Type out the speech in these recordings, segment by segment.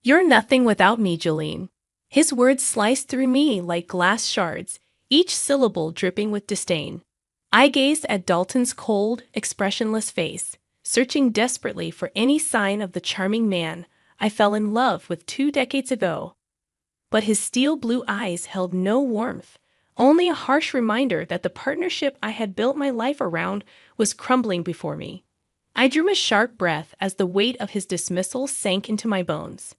You're nothing without me, Jolene. His words sliced through me like glass shards, each syllable dripping with disdain. I gazed at Dalton's cold, expressionless face, searching desperately for any sign of the charming man I fell in love with 2 decades ago. But his steel blue eyes held no warmth, only a harsh reminder that the partnership I had built my life around was crumbling before me. I drew a sharp breath as the weight of his dismissal sank into my bones.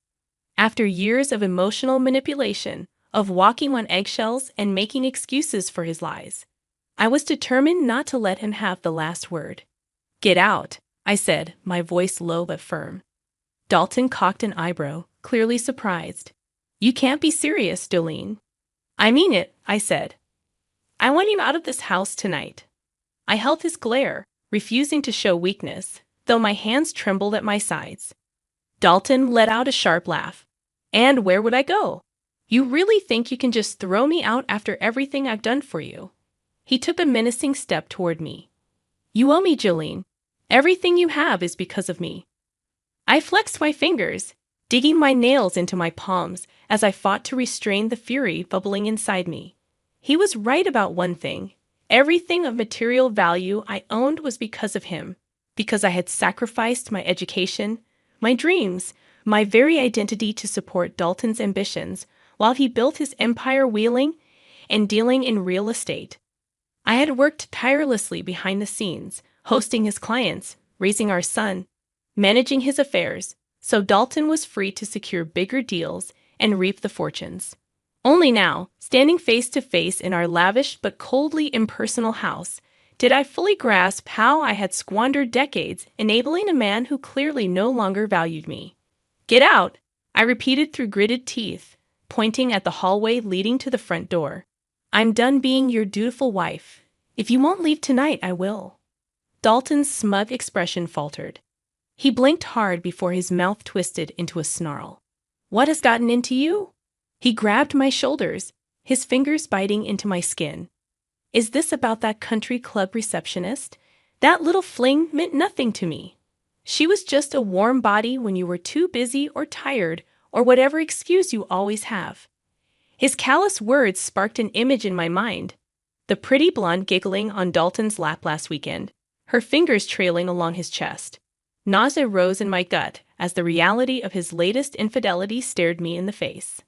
After years of emotional manipulation, of walking on eggshells and making excuses for his lies, I was determined not to let him have the last word. "Get out," I said, my voice low but firm. Dalton cocked an eyebrow, clearly surprised. "You can't be serious, Jolene." "I mean it," I said. "I want you out of this house tonight." I held his glare, refusing to show weakness, though my hands trembled at my sides. Dalton let out a sharp laugh. "And where would I go? You really think you can just throw me out after everything I've done for you?" He took a menacing step toward me. "You owe me, Jolene. Everything you have is because of me." I flexed my fingers, digging my nails into my palms as I fought to restrain the fury bubbling inside me. He was right about one thing. Everything of material value I owned was because of him, because I had sacrificed my education, my dreams, my very identity to support Dalton's ambitions while he built his empire wheeling and dealing in real estate. I had worked tirelessly behind the scenes, hosting his clients, raising our son, managing his affairs, so Dalton was free to secure bigger deals and reap the fortunes. Only now, standing face to face in our lavish but coldly impersonal house, did I fully grasp how I had squandered decades enabling a man who clearly no longer valued me. "Get out," I repeated through gritted teeth, pointing at the hallway leading to the front door. "I'm done being your dutiful wife. If you won't leave tonight, I will." Dalton's smug expression faltered. He blinked hard before his mouth twisted into a snarl. "What has gotten into you?" He grabbed my shoulders, his fingers biting into my skin. "Is this about that country club receptionist? That little fling meant nothing to me. She was just a warm body when you were too busy or tired or whatever excuse you always have." His callous words sparked an image in my mind. The pretty blonde giggling on Dalton's lap last weekend, her fingers trailing along his chest. Nausea rose in my gut as the reality of his latest infidelity stared me in the face.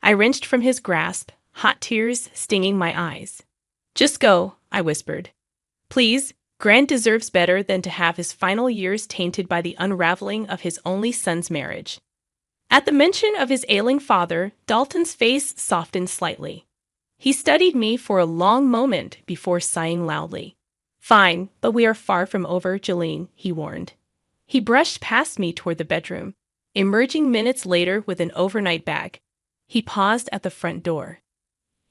I wrenched from his grasp, hot tears stinging my eyes. "Just go," I whispered. "Please, Grant deserves better than to have his final years tainted by the unraveling of his only son's marriage." At the mention of his ailing father, Dalton's face softened slightly. He studied me for a long moment before sighing loudly. "Fine, but we are far from over, Jolene," he warned. He brushed past me toward the bedroom, emerging minutes later with an overnight bag. He paused at the front door.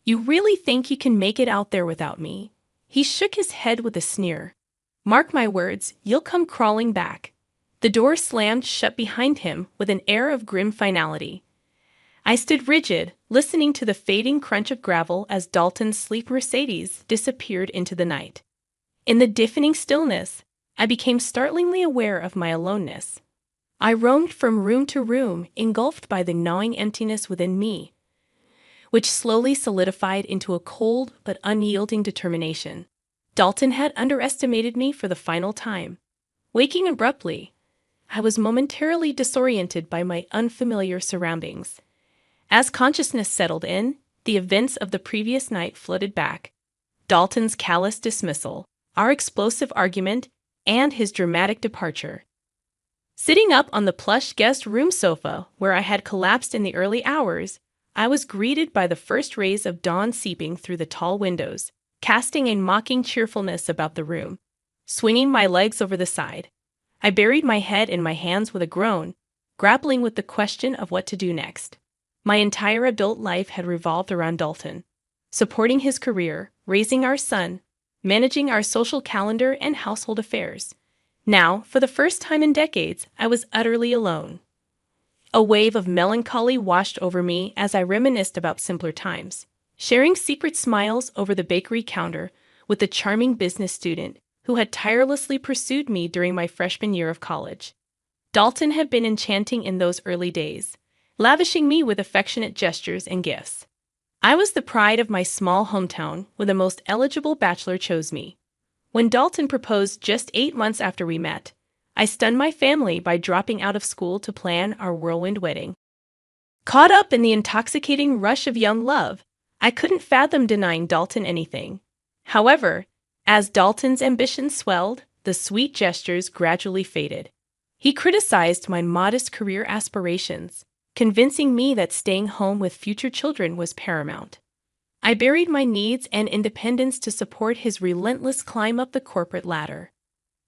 "You really think you can make it out there without me?" He shook his head with a sneer. "Mark my words, you'll come crawling back." The door slammed shut behind him with an air of grim finality. I stood rigid, listening to the fading crunch of gravel as Dalton's sleek Mercedes disappeared into the night. In the deafening stillness, I became startlingly aware of my aloneness. I roamed from room to room, engulfed by the gnawing emptiness within me, which slowly solidified into a cold but unyielding determination. Dalton had underestimated me for the final time. Waking abruptly, I was momentarily disoriented by my unfamiliar surroundings. As consciousness settled in, the events of the previous night flooded back. Dalton's callous dismissal, our explosive argument, and his dramatic departure. Sitting up on the plush guest room sofa where I had collapsed in the early hours, I was greeted by the first rays of dawn seeping through the tall windows, casting a mocking cheerfulness about the room. Swinging my legs over the side, I buried my head in my hands with a groan, grappling with the question of what to do next. My entire adult life had revolved around Dalton, supporting his career, raising our son, managing our social calendar and household affairs. Now, for the first time in decades, I was utterly alone. A wave of melancholy washed over me as I reminisced about simpler times, sharing secret smiles over the bakery counter with the charming business student who had tirelessly pursued me during my freshman year of college. Dalton had been enchanting in those early days, lavishing me with affectionate gestures and gifts. I was the pride of my small hometown when the most eligible bachelor chose me. When Dalton proposed just 8 months after we met, I stunned my family by dropping out of school to plan our whirlwind wedding. Caught up in the intoxicating rush of young love, I couldn't fathom denying Dalton anything. However, as Dalton's ambitions swelled, the sweet gestures gradually faded. He criticized my modest career aspirations, convincing me that staying home with future children was paramount. I buried my needs and independence to support his relentless climb up the corporate ladder.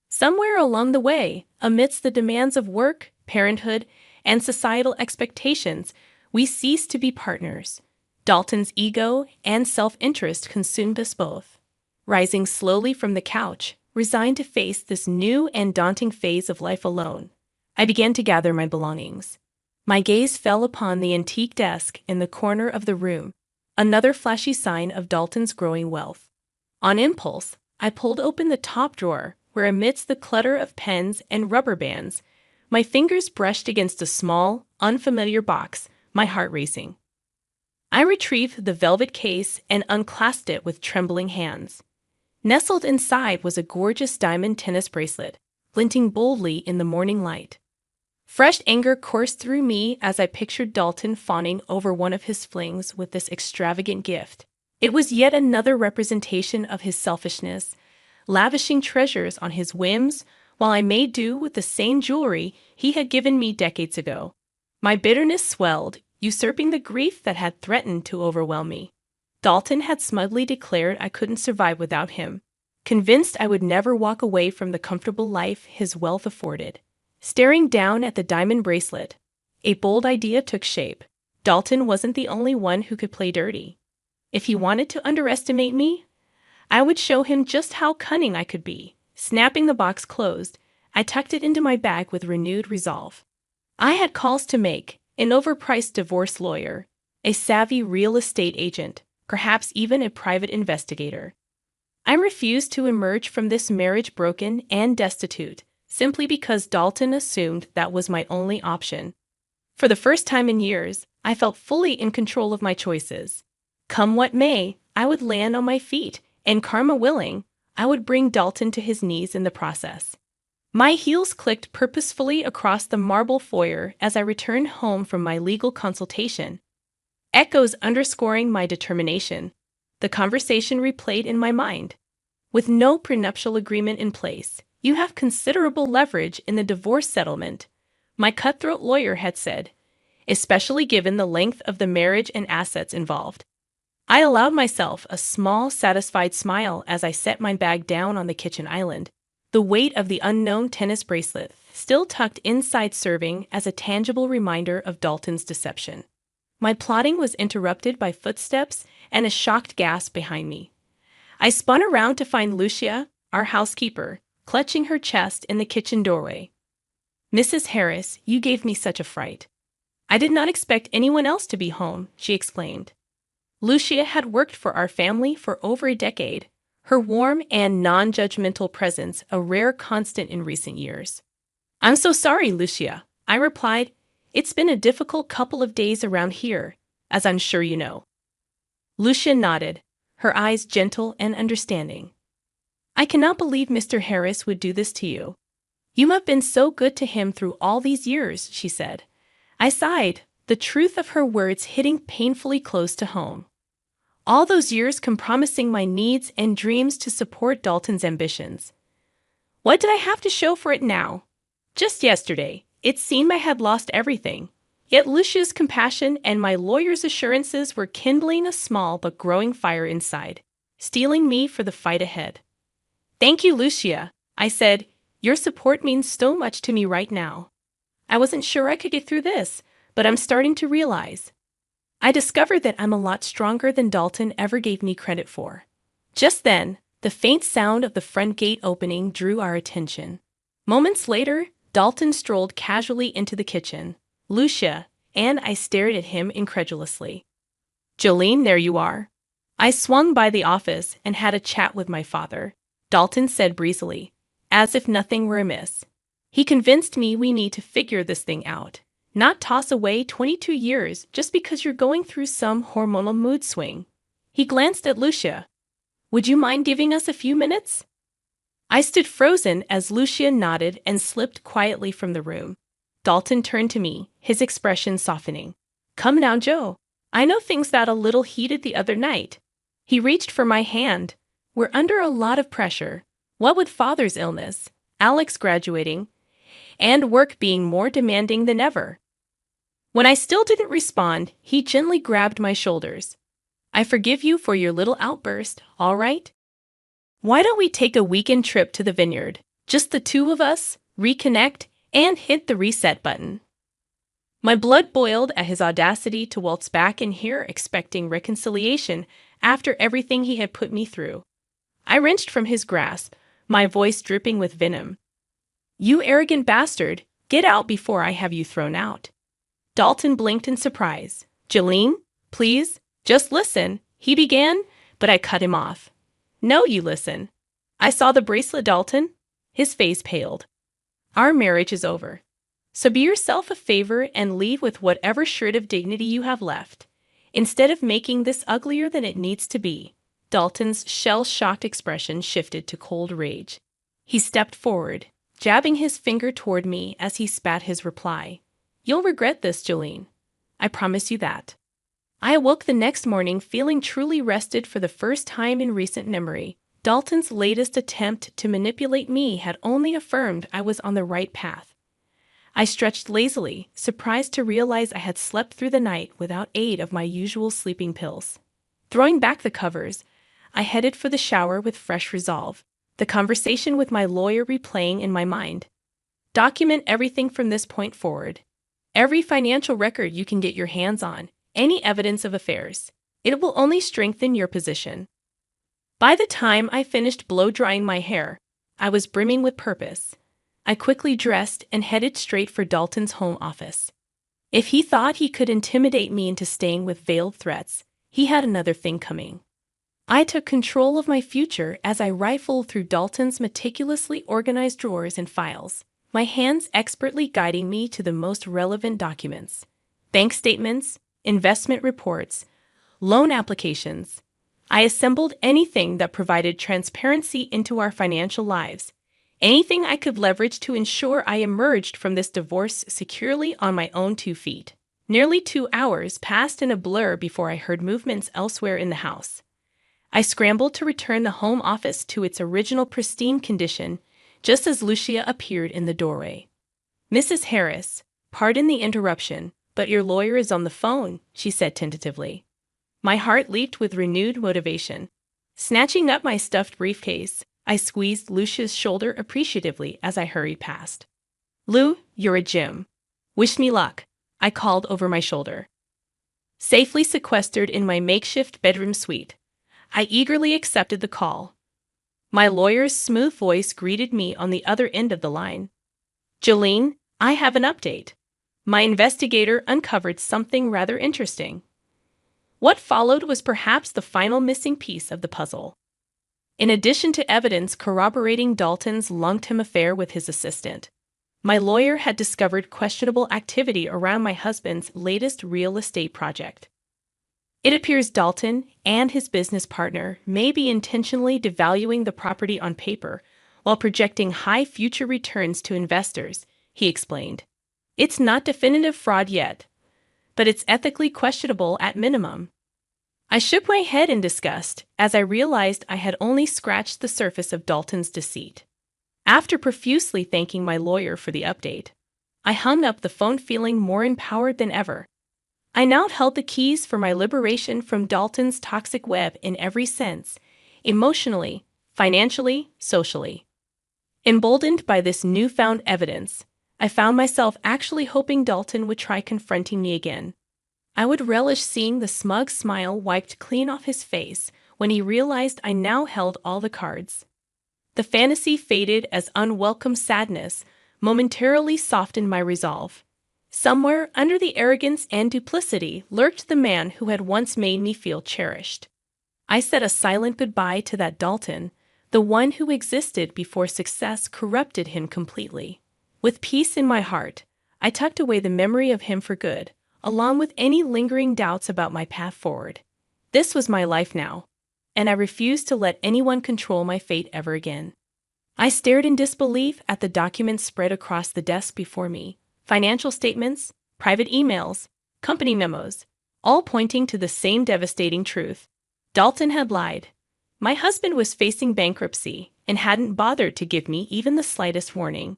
Somewhere along the way, amidst the demands of work, parenthood, and societal expectations, we ceased to be partners. Dalton's ego and self-interest consumed us both. Rising slowly from the couch, resigned to face this new and daunting phase of life alone, I began to gather my belongings. My gaze fell upon the antique desk in the corner of the room, another flashy sign of Dalton's growing wealth. On impulse, I pulled open the top drawer, where amidst the clutter of pens and rubber bands, my fingers brushed against a small, unfamiliar box, my heart racing. I retrieved the velvet case and unclasped it with trembling hands. Nestled inside was a gorgeous diamond tennis bracelet, glinting boldly in the morning light. Fresh anger coursed through me as I pictured Dalton fawning over one of his flings with this extravagant gift. It was yet another representation of his selfishness, lavishing treasures on his whims while I made do with the same jewelry he had given me decades ago. My bitterness swelled, usurping the grief that had threatened to overwhelm me. Dalton had smugly declared I couldn't survive without him, convinced I would never walk away from the comfortable life his wealth afforded. Staring down at the diamond bracelet, a bold idea took shape. Dalton wasn't the only one who could play dirty. If he wanted to underestimate me, I would show him just how cunning I could be. Snapping the box closed, I tucked it into my bag with renewed resolve. I had calls to make: an overpriced divorce lawyer, a savvy real estate agent, perhaps even a private investigator. I refused to emerge from this marriage broken and destitute, simply because Dalton assumed that was my only option. For the first time in years, I felt fully in control of my choices. Come what may, I would land on my feet, and karma willing, I would bring Dalton to his knees in the process. My heels clicked purposefully across the marble foyer as I returned home from my legal consultation. Echoes underscoring my determination. The conversation replayed in my mind. With no prenuptial agreement in place, you have considerable leverage in the divorce settlement, my cutthroat lawyer had said, especially given the length of the marriage and assets involved. I allowed myself a small, satisfied smile as I set my bag down on the kitchen island, the weight of the unknown tennis bracelet still tucked inside serving as a tangible reminder of Dalton's deception. My plotting was interrupted by footsteps and a shocked gasp behind me. I spun around to find Lucia, our housekeeper, clutching her chest in the kitchen doorway. "Mrs. Harris, you gave me such a fright. I did not expect anyone else to be home," she exclaimed. Lucia had worked for our family for over a decade, her warm and non-judgmental presence a rare constant in recent years. "I'm so sorry, Lucia," I replied. "It's been a difficult couple of days around here, as I'm sure you know." Lucia nodded, her eyes gentle and understanding. "I cannot believe Mr. Harris would do this to you. You have been so good to him through all these years," she said. I sighed, the truth of her words hitting painfully close to home. All those years compromising my needs and dreams to support Dalton's ambitions. What did I have to show for it now? Just yesterday, it seemed I had lost everything. Yet Lucia's compassion and my lawyer's assurances were kindling a small but growing fire inside, steeling me for the fight ahead. "Thank you, Lucia," I said. "Your support means so much to me right now. I wasn't sure I could get through this, but I'm starting to realize. I discovered that I'm a lot stronger than Dalton ever gave me credit for." Just then, the faint sound of the front gate opening drew our attention. Moments later, Dalton strolled casually into the kitchen. Lucia and I stared at him incredulously. "Jolene, there you are." I swung by the office and had a chat with my father, Dalton said breezily, as if nothing were amiss. "He convinced me we need to figure this thing out. not toss away 22 years just because you're going through some hormonal mood swing. He glanced at Lucia. Would you mind giving us a few minutes? I stood frozen as Lucia nodded and slipped quietly from the room. Dalton turned to me, his expression softening. Come now, Joe. I know things got a little heated the other night. He reached for my hand. We're under a lot of pressure. What with father's illness, Alex graduating, and work being more demanding than ever. When I still didn't respond, he gently grabbed my shoulders. I forgive you for your little outburst, all right? Why don't we take a weekend trip to the vineyard? Just the two of us, reconnect, and hit the reset button. My blood boiled at his audacity to waltz back in here expecting reconciliation after everything he had put me through. I wrenched from his grasp, my voice dripping with venom. You arrogant bastard, get out before I have you thrown out. Dalton blinked in surprise. Jolene, please, just listen, he began, but I cut him off. No, you listen. I saw the bracelet, Dalton. His face paled. Our marriage is over. So be yourself a favor and leave with whatever shred of dignity you have left, instead of making this uglier than it needs to be. Dalton's shell-shocked expression shifted to cold rage. He stepped forward, jabbing his finger toward me as he spat his reply. You'll regret this, Jolene. I promise you that. I awoke the next morning feeling truly rested for the first time in recent memory. Dalton's latest attempt to manipulate me had only affirmed I was on the right path. I stretched lazily, surprised to realize I had slept through the night without aid of my usual sleeping pills. Throwing back the covers, I headed for the shower with fresh resolve, the conversation with my lawyer replaying in my mind. Document everything from this point forward. Every financial record you can get your hands on, any evidence of affairs. It will only strengthen your position. By the time I finished blow-drying my hair, I was brimming with purpose. I quickly dressed and headed straight for Dalton's home office. If he thought he could intimidate me into staying with veiled threats, he had another thing coming. I took control of my future as I rifled through Dalton's meticulously organized drawers and files, my hands expertly guiding me to the most relevant documents. Bank statements, investment reports, loan applications. I assembled anything that provided transparency into our financial lives, anything I could leverage to ensure I emerged from this divorce securely on my own 2 feet. Nearly 2 hours passed in a blur before I heard movements elsewhere in the house. I scrambled to return the home office to its original pristine condition, just as Lucia appeared in the doorway. Mrs. Harris, pardon the interruption, but your lawyer is on the phone, she said tentatively. My heart leaped with renewed motivation. Snatching up my stuffed briefcase, I squeezed Lucia's shoulder appreciatively as I hurried past. Lou, you're a gem. Wish me luck, I called over my shoulder. Safely sequestered in my makeshift bedroom suite, I eagerly accepted the call. My lawyer's smooth voice greeted me on the other end of the line. Jolene, I have an update. My investigator uncovered something rather interesting. What followed was perhaps the final missing piece of the puzzle. In addition to evidence corroborating Dalton's long-term affair with his assistant, my lawyer had discovered questionable activity around my husband's latest real estate project. It appears Dalton and his business partner may be intentionally devaluing the property on paper while projecting high future returns to investors, he explained. It's not definitive fraud yet, but it's ethically questionable at minimum. I shook my head in disgust as I realized I had only scratched the surface of Dalton's deceit. After profusely thanking my lawyer for the update, I hung up the phone feeling more empowered than ever. I now held the keys for my liberation from Dalton's toxic web in every sense, emotionally, financially, socially. Emboldened by this newfound evidence, I found myself actually hoping Dalton would try confronting me again. I would relish seeing the smug smile wiped clean off his face when he realized I now held all the cards. The fantasy faded as unwelcome sadness momentarily softened my resolve. Somewhere under the arrogance and duplicity lurked the man who had once made me feel cherished. I said a silent goodbye to that Dalton, the one who existed before success corrupted him completely. With peace in my heart, I tucked away the memory of him for good, along with any lingering doubts about my path forward. This was my life now, and I refused to let anyone control my fate ever again. I stared in disbelief at the documents spread across the desk before me: financial statements, private emails, company memos, all pointing to the same devastating truth. Dalton had lied. My husband was facing bankruptcy and hadn't bothered to give me even the slightest warning.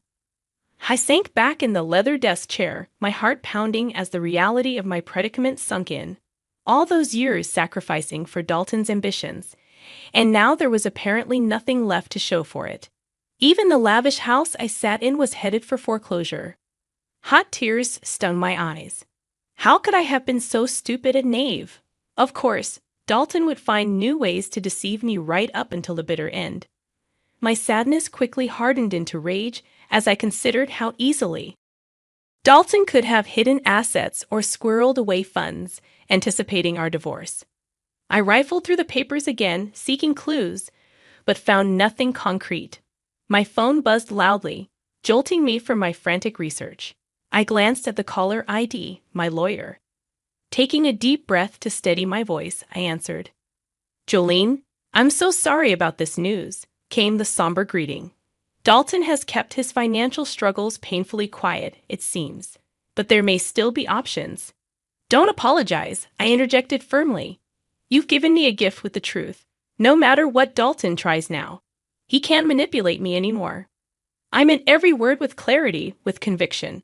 I sank back in the leather desk chair, my heart pounding as the reality of my predicament sunk in. All those years sacrificing for Dalton's ambitions, and now there was apparently nothing left to show for it. Even the lavish house I sat in was headed for foreclosure. Hot tears stung my eyes. How could I have been so stupid and naive? Of course, Dalton would find new ways to deceive me right up until the bitter end. My sadness quickly hardened into rage as I considered how easily Dalton could have hidden assets or squirreled away funds, anticipating our divorce. I rifled through the papers again, seeking clues, but found nothing concrete. My phone buzzed loudly, jolting me from my frantic research. I glanced at the caller ID, my lawyer. Taking a deep breath to steady my voice, I answered. "Jolene, I'm so sorry about this news," came the somber greeting. "Dalton has kept his financial struggles painfully quiet, it seems, but there may still be options." "Don't apologize," I interjected firmly. "You've given me a gift with the truth. No matter what Dalton tries now, he can't manipulate me anymore." I meant every word with clarity, with conviction.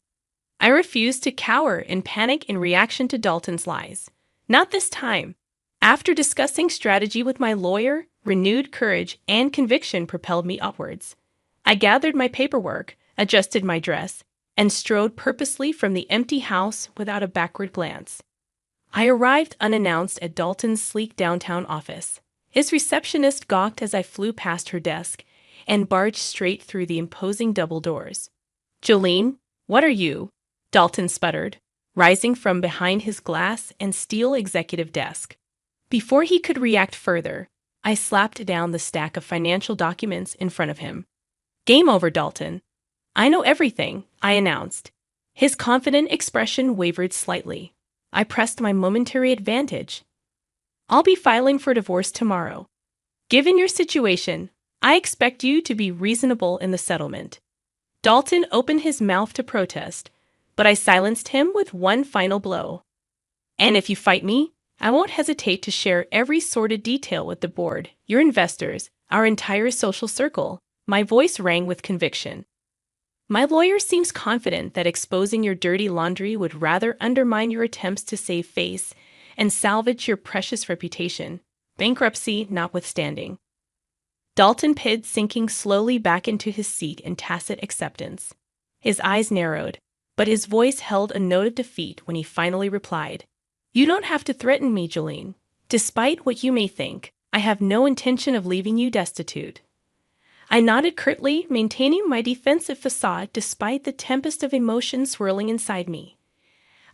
I refused to cower and panic in reaction to Dalton's lies. Not this time. After discussing strategy with my lawyer, renewed courage and conviction propelled me upwards. I gathered my paperwork, adjusted my dress, and strode purposely from the empty house without a backward glance. I arrived unannounced at Dalton's sleek downtown office. His receptionist gawked as I flew past her desk and barged straight through the imposing double doors. "Jolene, what are you?" Dalton sputtered, rising from behind his glass and steel executive desk. Before he could react further, I slapped down the stack of financial documents in front of him. "Game over, Dalton. I know everything," I announced. His confident expression wavered slightly. I pressed my momentary advantage. "I'll be filing for divorce tomorrow. Given your situation, I expect you to be reasonable in the settlement." Dalton opened his mouth to protest, but I silenced him with one final blow. "And if you fight me, I won't hesitate to share every sordid detail with the board, your investors, our entire social circle." My voice rang with conviction. "My lawyer seems confident that exposing your dirty laundry would rather undermine your attempts to save face and salvage your precious reputation, bankruptcy notwithstanding." Dalton pid, sinking slowly back into his seat in tacit acceptance. His eyes narrowed, but his voice held a note of defeat when he finally replied. "You don't have to threaten me, Jolene. Despite what you may think, I have no intention of leaving you destitute." I nodded curtly, maintaining my defensive facade despite the tempest of emotion swirling inside me.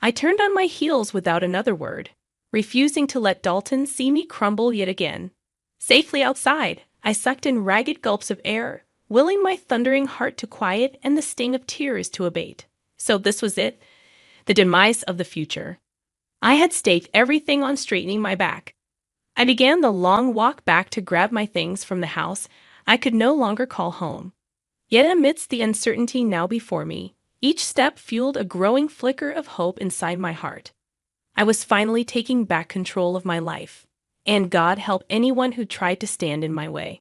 I turned on my heels without another word, refusing to let Dalton see me crumble yet again. Safely outside, I sucked in ragged gulps of air, willing my thundering heart to quiet and the sting of tears to abate. So this was it, the demise of the future. I had staked everything on straightening my back. I began the long walk back to grab my things from the house I could no longer call home. Yet amidst the uncertainty now before me, each step fueled a growing flicker of hope inside my heart. I was finally taking back control of my life, and God help anyone who tried to stand in my way.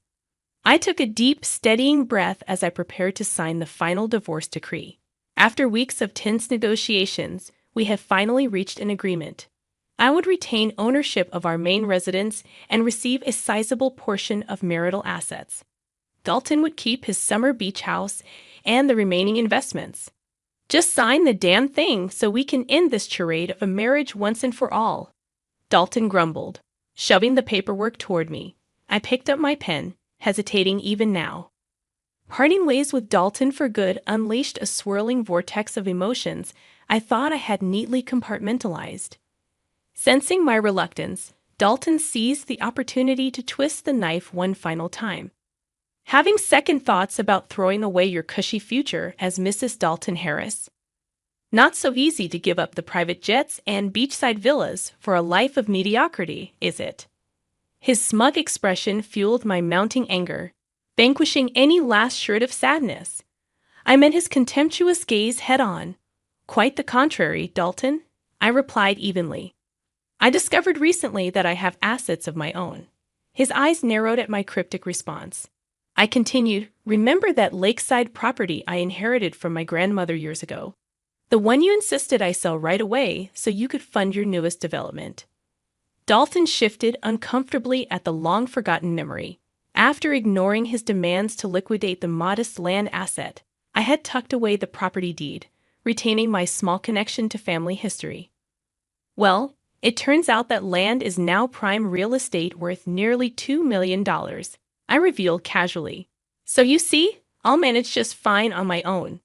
I took a deep, steadying breath as I prepared to sign the final divorce decree. After weeks of tense negotiations, we had finally reached an agreement. I would retain ownership of our main residence and receive a sizable portion of marital assets. Dalton would keep his summer beach house and the remaining investments. "Just sign the damn thing so we can end this charade of a marriage once and for all," Dalton grumbled, shoving the paperwork toward me. I picked up my pen, hesitating even now. Parting ways with Dalton for good unleashed a swirling vortex of emotions I thought I had neatly compartmentalized. Sensing my reluctance, Dalton seized the opportunity to twist the knife one final time. "Having second thoughts about throwing away your cushy future as Mrs. Dalton Harris?" Not so easy to give up the private jets and beachside villas for a life of mediocrity, is it? His smug expression fueled my mounting anger, vanquishing any last shred of sadness. I met his contemptuous gaze head-on. Quite the contrary, Dalton, I replied evenly. I discovered recently that I have assets of my own. His eyes narrowed at my cryptic response. I continued, remember that lakeside property I inherited from my grandmother years ago? The one you insisted I sell right away so you could fund your newest development. Dalton shifted uncomfortably at the long-forgotten memory. After ignoring his demands to liquidate the modest land asset, I had tucked away the property deed, retaining my small connection to family history. Well, it turns out that land is now prime real estate worth nearly $2 million, I revealed casually. So you see, I'll manage just fine on my own.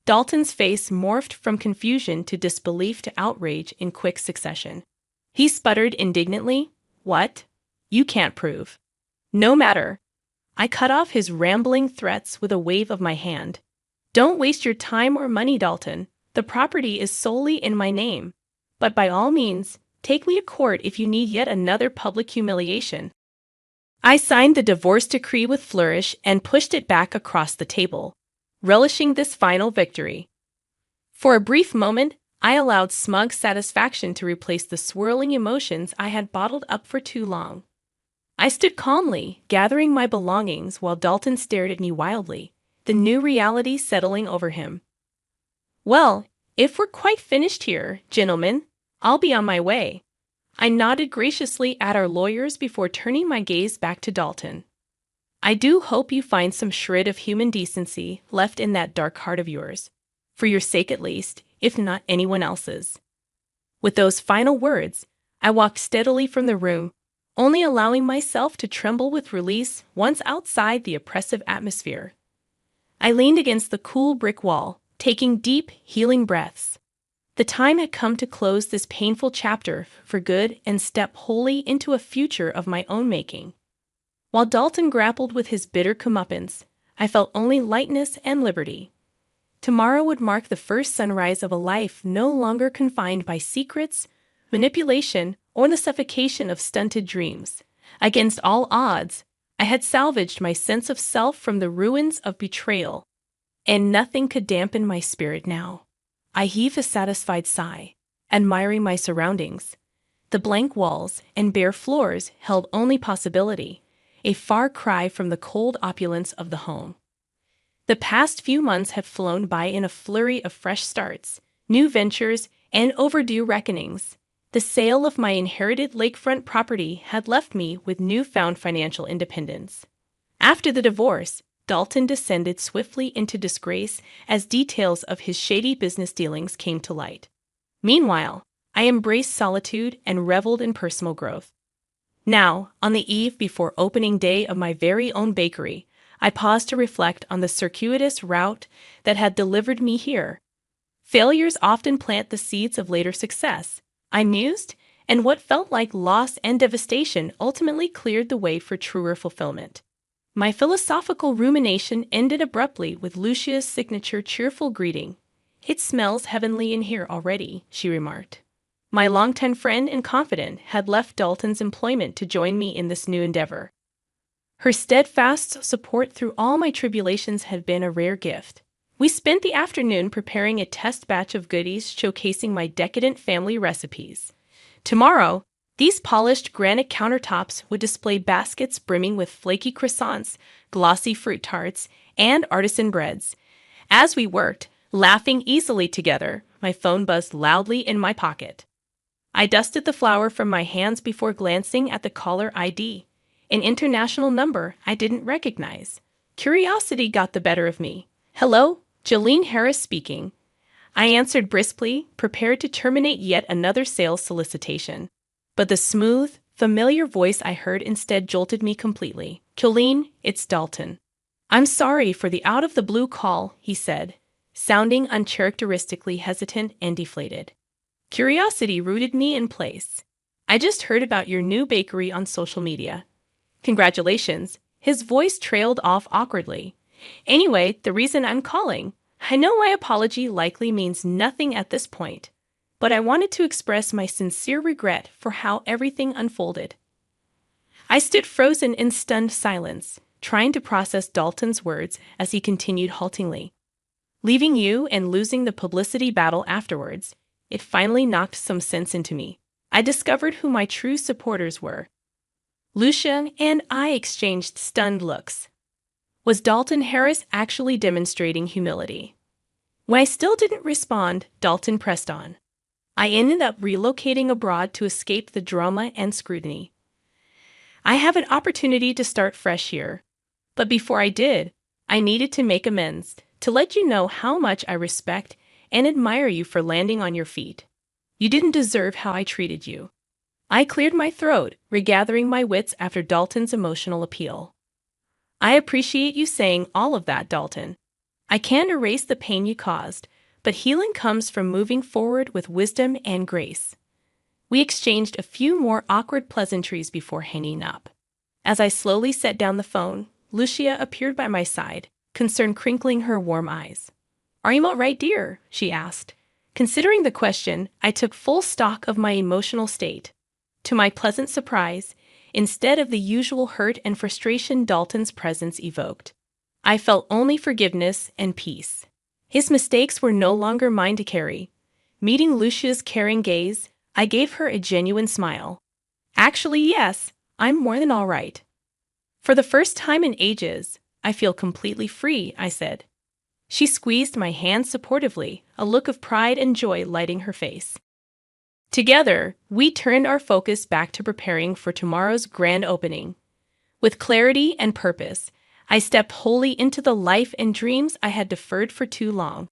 Dalton's face morphed from confusion to disbelief to outrage in quick succession. He sputtered indignantly, "What? You can't prove." "No matter." I cut off his rambling threats with a wave of my hand. "Don't waste your time or money, Dalton. The property is solely in my name. But by all means, take me to court if you need yet another public humiliation." I signed the divorce decree with flourish and pushed it back across the table, relishing this final victory. For a brief moment, I allowed smug satisfaction to replace the swirling emotions I had bottled up for too long. I stood calmly, gathering my belongings while Dalton stared at me wildly, the new reality settling over him. "Well, if we're quite finished here, gentlemen, I'll be on my way." I nodded graciously at our lawyers before turning my gaze back to Dalton. "I do hope you find some shred of human decency left in that dark heart of yours. For your sake at least, if not anyone else's." With those final words, I walked steadily from the room, only allowing myself to tremble with release once outside the oppressive atmosphere. I leaned against the cool brick wall, taking deep, healing breaths. The time had come to close this painful chapter for good and step wholly into a future of my own making. While Dalton grappled with his bitter comeuppance, I felt only lightness and liberty. Tomorrow would mark the first sunrise of a life no longer confined by secrets, manipulation, or the suffocation of stunted dreams. Against all odds, I had salvaged my sense of self from the ruins of betrayal, and nothing could dampen my spirit now. I heaved a satisfied sigh, admiring my surroundings. The blank walls and bare floors held only possibility, a far cry from the cold opulence of the home. The past few months had flown by in a flurry of fresh starts, new ventures, and overdue reckonings. The sale of my inherited lakefront property had left me with newfound financial independence. After the divorce, Dalton descended swiftly into disgrace as details of his shady business dealings came to light. Meanwhile, I embraced solitude and reveled in personal growth. Now, on the eve before opening day of my very own bakery, I paused to reflect on the circuitous route that had delivered me here. Failures often plant the seeds of later success, I mused, and what felt like loss and devastation ultimately cleared the way for truer fulfillment. My philosophical rumination ended abruptly with Lucia's signature cheerful greeting. "It smells heavenly in here already," she remarked. My longtime friend and confidant had left Dalton's employment to join me in this new endeavor. Her steadfast support through all my tribulations had been a rare gift. We spent the afternoon preparing a test batch of goodies showcasing my decadent family recipes. Tomorrow, these polished granite countertops would display baskets brimming with flaky croissants, glossy fruit tarts, and artisan breads. As we worked, laughing easily together, my phone buzzed loudly in my pocket. I dusted the flour from my hands before glancing at the caller ID, an international number I didn't recognize. Curiosity got the better of me. "Hello, Jolene Harris speaking." I answered briskly, prepared to terminate yet another sales solicitation. But the smooth, familiar voice I heard instead jolted me completely. "Jolene, it's Dalton." "I'm sorry for the out-of-the-blue call," he said, sounding uncharacteristically hesitant and deflated. Curiosity rooted me in place. "I just heard about your new bakery on social media." "Congratulations." His voice trailed off awkwardly. "Anyway, the reason I'm calling, I know my apology likely means nothing at this point, but I wanted to express my sincere regret for how everything unfolded. I stood frozen in stunned silence, trying to process Dalton's words as he continued haltingly. Leaving you and losing the publicity battle afterwards, it finally knocked some sense into me. I discovered who my true supporters were. Lucia and I exchanged stunned looks. Was Dalton Harris actually demonstrating humility? When I still didn't respond, Dalton pressed on. I ended up relocating abroad to escape the drama and scrutiny. I have an opportunity to start fresh here. But before I did, I needed to make amends, to let you know how much I respect and admire you for landing on your feet. You didn't deserve how I treated you. I cleared my throat, regathering my wits after Dalton's emotional appeal. I appreciate you saying all of that, Dalton. I can't erase the pain you caused, but healing comes from moving forward with wisdom and grace. We exchanged a few more awkward pleasantries before hanging up. As I slowly set down the phone, Lucia appeared by my side, concern crinkling her warm eyes. "Are you all right, dear?" she asked. Considering the question, I took full stock of my emotional state. To my pleasant surprise, instead of the usual hurt and frustration Dalton's presence evoked, I felt only forgiveness and peace. His mistakes were no longer mine to carry. Meeting Lucia's caring gaze, I gave her a genuine smile. "Actually, yes, I'm more than all right. For the first time in ages, I feel completely free," I said. She squeezed my hand supportively, a look of pride and joy lighting her face. Together, we turned our focus back to preparing for tomorrow's grand opening. With clarity and purpose, I stepped wholly into the life and dreams I had deferred for too long.